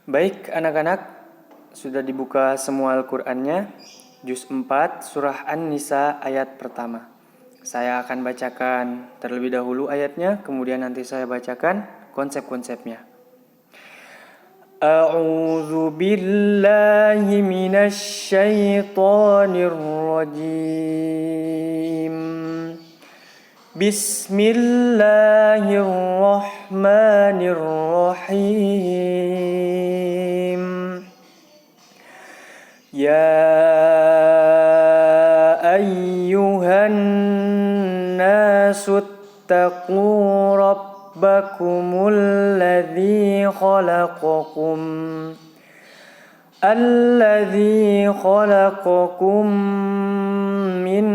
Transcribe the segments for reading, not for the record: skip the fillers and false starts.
Baik anak-anak, sudah dibuka semua Al-Qur'annya, juz 4 surah An-Nisa ayat pertama. Saya akan bacakan terlebih dahulu ayatnya, kemudian nanti saya bacakan konsep-konsepnya. A'udzu billahi minasy syaithanir rajim. Bismillahirrahmanirrahim. Ya ayyuhan nasu ittaqu rabbakumul ladzi khalaqakum min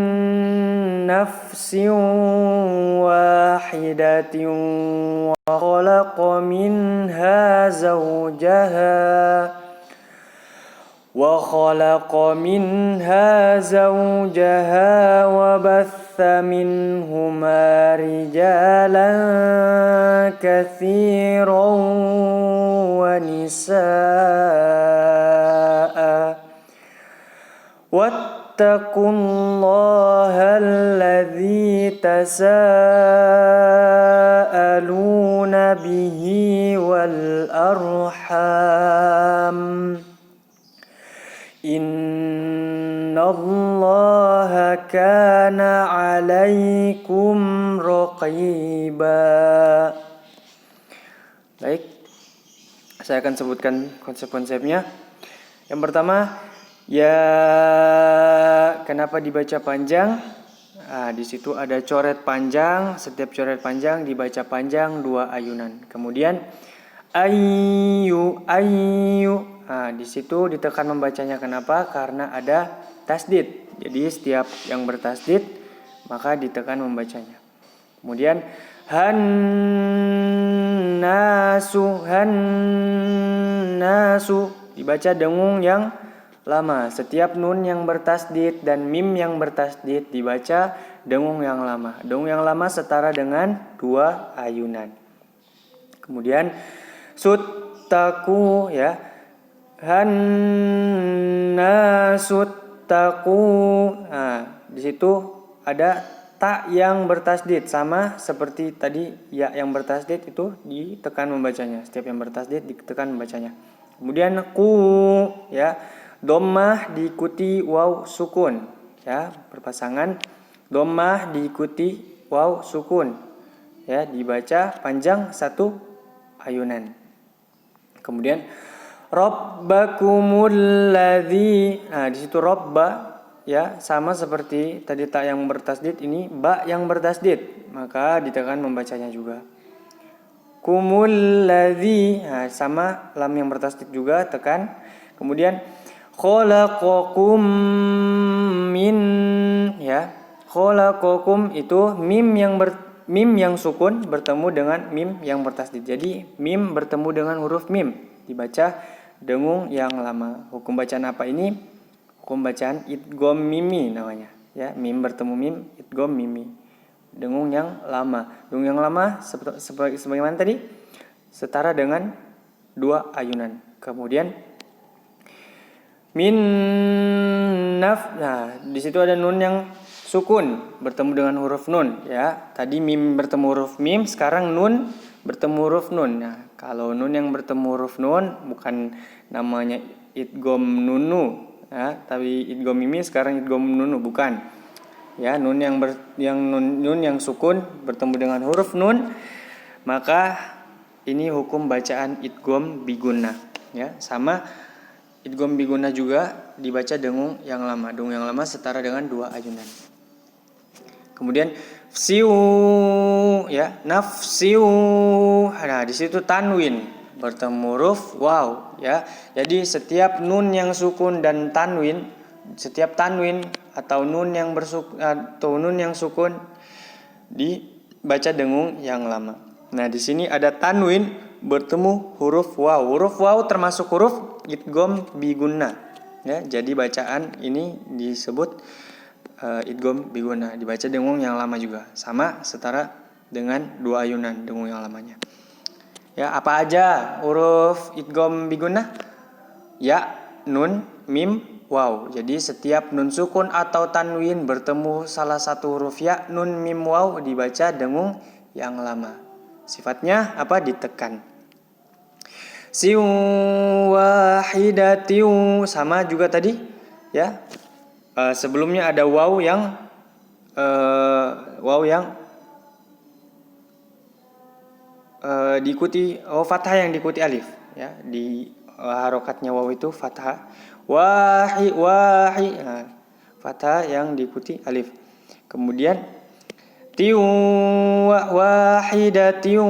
nafsin wahidatin wa khalaqa minha zawjaha wa batha minhuma rijalan katsiran wa nisaa wattaqullaha alladzi tasaaluna bihi wal arham innallaha kana 'alaikum raqiba. Baik, saya akan sebutkan konsep-konsepnya. Yang pertama, ya kenapa dibaca panjang? Di situ ada coret panjang, setiap coret panjang dibaca panjang 2 ayunan. Kemudian ayyu. Di situ ditekan membacanya, kenapa? Karena ada tasdid. Jadi setiap yang bertasdid maka ditekan membacanya. Kemudian hannasu dibaca dengung yang lama. Setiap nun yang bertasdid dan mim yang bertasdid dibaca dengung yang lama. Dengung yang lama setara dengan 2 ayunan. Kemudian suttaku, ya. Hannasuttaqu. Di situ ada ta yang bertasdid, sama seperti tadi ya yang bertasdid itu ditekan membacanya. Setiap yang bertasdid ditekan membacanya. Kemudian ku, ya. Dhammah diikuti waw sukun, ya, berpasangan. Dhammah diikuti waw sukun, ya, dibaca panjang 1 ayunan. Kemudian rabbakumul ladzi. Di situ robba, ya, sama seperti tadi ta yang bertasdid, ini ba yang bertasdid, maka ditekan membacanya juga. Kumul ladzi, sama lam yang bertasdid juga tekan. Kemudian khalaqakum min, ya. Khalaqakum itu mim yang sukun bertemu dengan mim yang bertasdid. Jadi mim bertemu dengan huruf mim dibaca dengung yang lama. Hukum bacaan apa ini? Hukum bacaan idgham mimi namanya, ya. Mim bertemu mim, idgham mimi. Dengung yang lama. Dengung yang lama sebagaimana tadi? Setara dengan 2 ayunan. Kemudian min naf. Di situ ada nun yang sukun bertemu dengan huruf nun, ya. Tadi mim bertemu huruf mim, sekarang nun bertemu huruf nun. Kalau nun yang bertemu huruf nun bukan namanya idgham nunu, ya, tapi idgham mimi, sekarang idgham nunu, bukan. Ya, nun yang sukun bertemu dengan huruf nun, maka ini hukum bacaan idgham bigunnah, ya. Sama idgham bigunnah juga dibaca dengung yang lama. Dengung yang lama setara dengan 2 ayunan. Kemudian fsiu, ya, nafsiu. Di situ tanwin bertemu huruf waw, ya. Jadi setiap nun yang sukun dan tanwin, setiap tanwin atau nun yang sukun dibaca dengung yang lama. Di sini ada tanwin bertemu huruf waw. Huruf waw termasuk huruf idgham bigunnah, ya. Jadi bacaan ini disebut idgham bigunnah, dibaca dengung yang lama juga, sama setara dengan 2 ayunan dengung yang lamanya. Ya, apa aja huruf idgham bigunnah? Ya, nun, mim, waw. Jadi setiap nun sukun atau tanwin bertemu salah satu huruf ya, nun, mim, waw dibaca dengung yang lama. Sifatnya apa? Ditekan. Siu wahidatiu, sama juga tadi ya. Sebelumnya ada waw yang diikuti fathah yang diikuti alif ya, di harokatnya waw itu fathah, wahi, nah, fathah yang diikuti alif. Kemudian tiu wahidatiu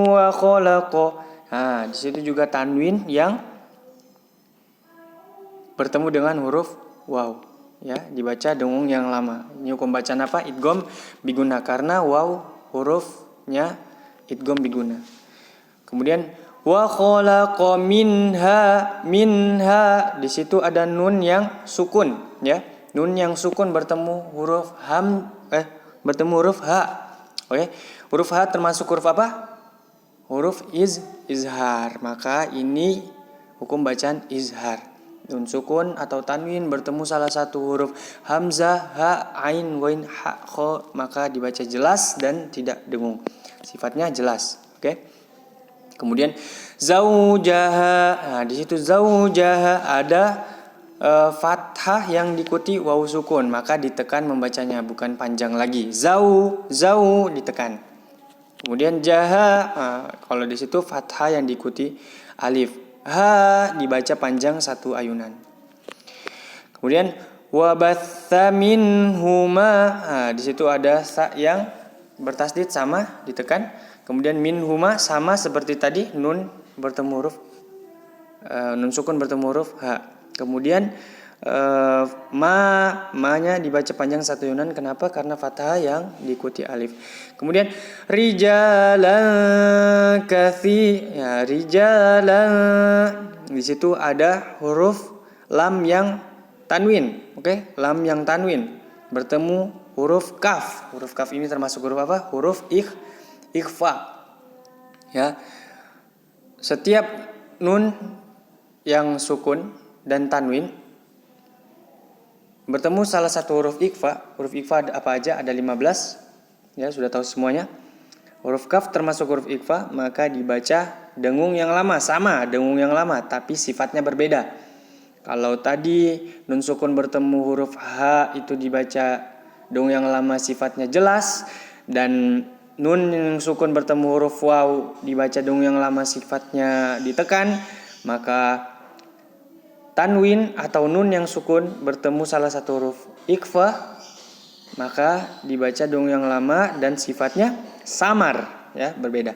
wa khalaqa. Nah, di situ juga tanwin yang bertemu dengan huruf waw ya, dibaca dengung yang lama. Ini hukum bacaan apa? Idgham bigunnah, karena waw hurufnya idgham bigunnah. Kemudian wa khalaqa minha, di situ ada nun yang sukun ya. Nun yang sukun bertemu huruf bertemu huruf ha. Oke. Huruf ha termasuk huruf apa? Huruf izhar. Maka ini hukum bacaan izhar. Nun sukun atau tanwin bertemu salah satu huruf hamzah, ha, ain, ghain, ha, kha, maka dibaca jelas dan tidak dengung. Sifatnya jelas. Oke. Kemudian zaujaha. Nah, di situ zaujaha ada fathah yang diikuti waw sukun, maka ditekan membacanya, bukan panjang lagi. Zau ditekan. Kemudian jaha, kalau di situ fathah yang diikuti alif. Ha dibaca panjang satu ayunan. Kemudian wabatha minhuma, di situ ada sa yang bertasdid sama ditekan. Kemudian minhuma sama seperti tadi, nun bertemu huruf nun sukun bertemu huruf ha. Kemudian ma-nya dibaca panjang satu ayunan. Kenapa? Karena fathah yang diikuti alif. Kemudian rijalan ya, rijalan. Di situ ada huruf lam yang tanwin. Oke, lam yang tanwin bertemu huruf kaf. Huruf kaf ini termasuk huruf apa? Huruf ikhfa. Ya. Setiap nun yang sukun dan tanwin bertemu salah satu huruf ikhfa. Huruf ikhfa apa aja? Ada 15. Ya, sudah tahu semuanya. Huruf kaf termasuk huruf ikhfa, maka dibaca dengung yang lama. Sama, dengung yang lama, tapi sifatnya berbeda. Kalau tadi nun sukun bertemu huruf ha itu dibaca dengung yang lama, sifatnya jelas. Dan nun yang sukun bertemu huruf waw dibaca dengung yang lama, sifatnya ditekan. Maka tanwin atau nun yang sukun bertemu salah satu huruf ikhfa, maka dibaca dengung yang lama dan sifatnya samar ya, berbeda.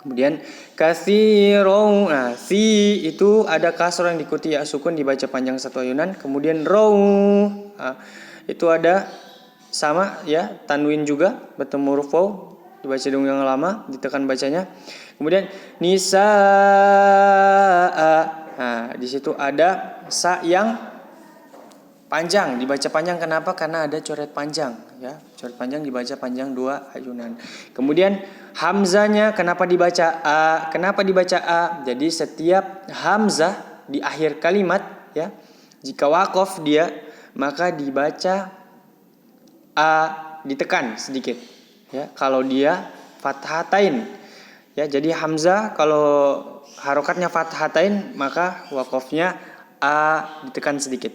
Kemudian katsirun, si itu ada kasroh yang diikuti ya sukun, dibaca panjang satu ayunan. Kemudian raw, itu ada sama ya, tanwin juga bertemu huruf waw dibaca dengung yang lama, ditekan bacanya. Kemudian nisaa, di situ ada sa yang panjang, dibaca panjang. Kenapa? Karena ada coret panjang ya. Coret panjang dibaca panjang 2 ayunan. Kemudian hamzanya kenapa dibaca a? Kenapa dibaca a? Jadi setiap hamzah di akhir kalimat ya, jika waqaf dia, maka dibaca a ditekan sedikit ya. Kalau dia fathatain ya, jadi hamzah kalau harokatnya fathatain maka waqafnya a ditekan sedikit.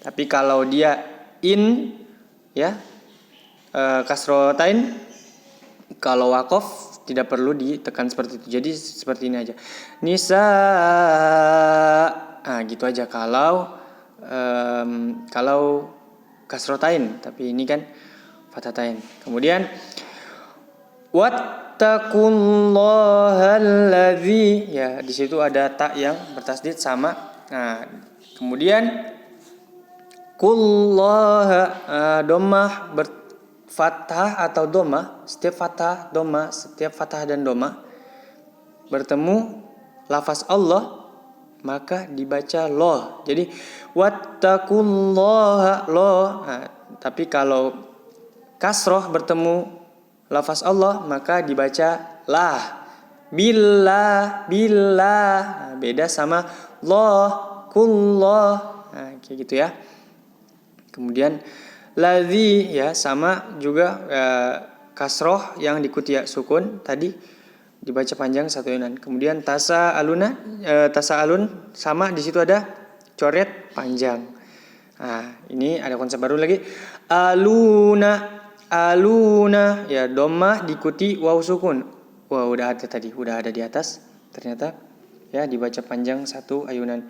Tapi kalau dia in ya kasrotain, kalau waqaf tidak perlu ditekan seperti itu. Jadi seperti ini aja. Nisa, gitu aja kalau kasrotain, tapi ini kan fathatain. Kemudian wattaqullahalladzi, ya di situ ada ta yang bertasdid sama. Nah, kemudian kullaha, dhammah fathah atau dhammah, setiap fathah dan dhammah bertemu lafaz Allah maka dibaca loh. Jadi wattaqullaha loh. Tapi kalau kasroh bertemu lafaz Allah maka dibaca lah. billah, billah. Nah, beda sama Allah, kullah. Nah, kayak gitu ya. Kemudian ladzi ya sama juga kasroh yang diikuti ya sukun tadi dibaca panjang satu ayunan. Kemudian tasa alun sama di situ ada coret panjang. Nah, ini ada konsep baru lagi. Aluna ya dhamma diikuti waw sukun. Wah, udah ada tadi, udah ada di atas. Ternyata ya dibaca panjang satu ayunan.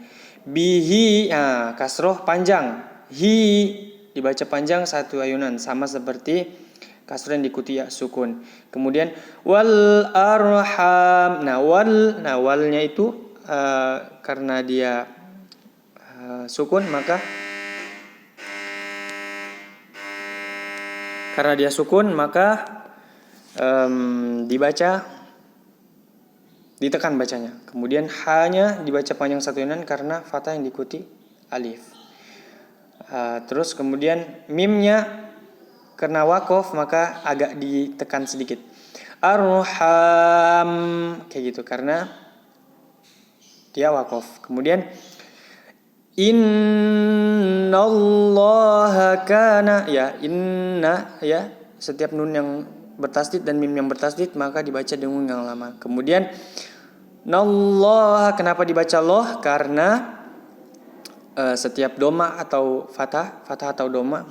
Bihi kasroh panjang. Hi dibaca panjang satu ayunan sama seperti kasroh yang diikuti ya sukun. Kemudian wal arham. Nah, walnya itu karena dia sukun maka ditekan bacanya. Kemudian hanya dibaca panjang satu ayunan karena fathah yang diikuti alif. Terus kemudian mimnya karena wakof maka agak ditekan sedikit. Arham kayak gitu karena dia wakof. Kemudian innallaha kana ya inna ya setiap nun yang bertasdid dan mim yang bertasdid maka dibaca dengan yang lama. Kemudian nallaha kenapa dibaca loh? Karena setiap doma atau fathah atau doma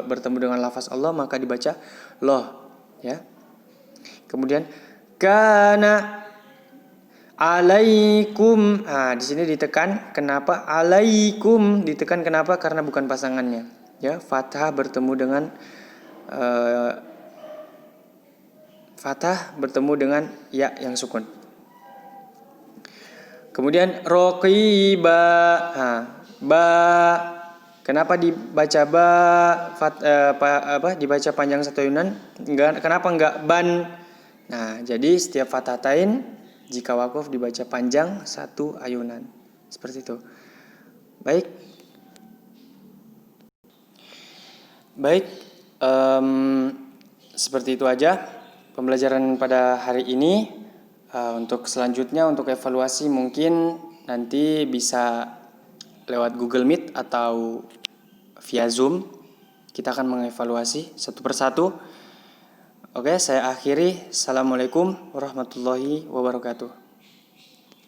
bertemu dengan lafaz Allah maka dibaca loh ya. Kemudian kana alaikum. Di sini ditekan. Kenapa alaikum? Ditekan kenapa? Karena bukan pasangannya. Ya, fathah bertemu dengan ya yang sukun. Kemudian roqiba. Ba. Kenapa dibaca ba? Dibaca panjang satu ayunan? Kenapa enggak ban? Nah, jadi setiap fathatain jika wakuf dibaca panjang satu ayunan. Seperti itu. Baik. Seperti itu aja pembelajaran pada hari ini. Untuk selanjutnya untuk evaluasi mungkin nanti bisa lewat Google Meet atau via Zoom. Kita akan mengevaluasi satu persatu. Oke, saya akhiri. Assalamualaikum warahmatullahi wabarakatuh.